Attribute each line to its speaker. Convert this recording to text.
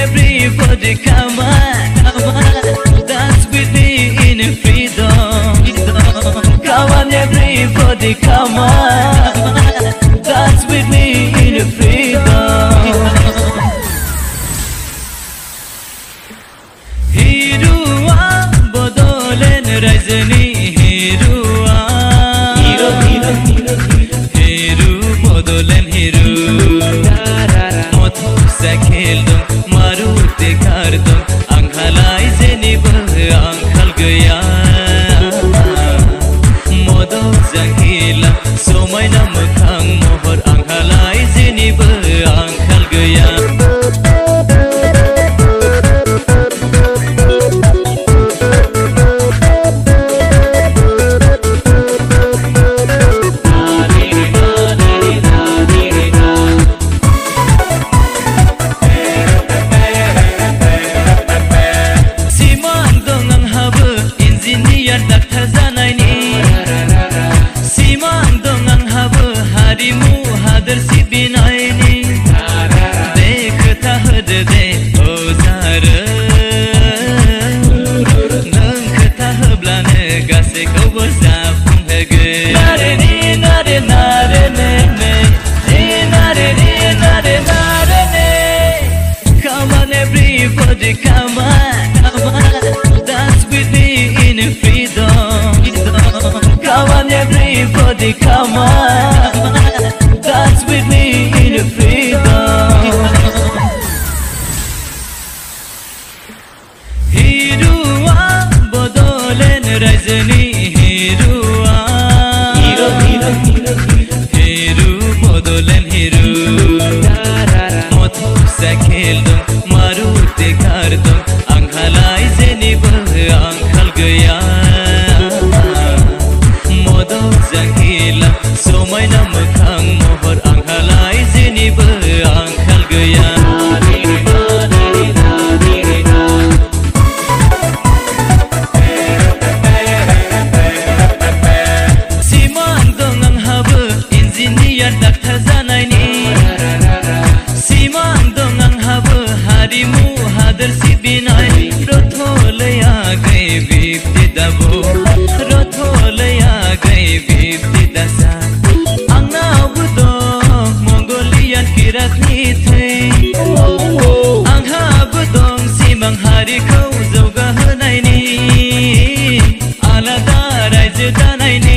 Speaker 1: Everybody come on, dance with me in freedom. Come on, everybody come on, dance with me in freedom. Hirua bodolen rajni hirua, hiru bodolen hiru. Motu sakhel dong Maruti कर दो अंखलाई से nib अंखल गया मोदो जंगीला सोमय नम खांग मोहर अंखलाई से nib अंखल गया Daktar zanayni Simang dong ang haba harimu hadir si binayni Dekhta hud de ozar Nangkhta hablane gase kawar zafung hage Nare ni nare nare ne ne Nare ni nare nare ne Come on everybody come on Dance with me in freedom. Come on everybody come on dance with me in freedom. Hirua bodolen rajni hirua, hiru bodolen hiru. Motu sakhel dong maruti kar dong anghalai se nib ankhal gaya modo jangila somay nam khang mohor anghalai se nib ankhal gaya Simang dong ang haba engineer daktar zanayni Simang dong ang haba harimu hadir si binay Rothol आ गए विपदा वो रथोल आ गए विपदा सा आंगना बुदो Mongolian किरातनी थे आंहा बुदों सिमां हारिखौ जौगाहोनायनि आलादा रायजो दानायनि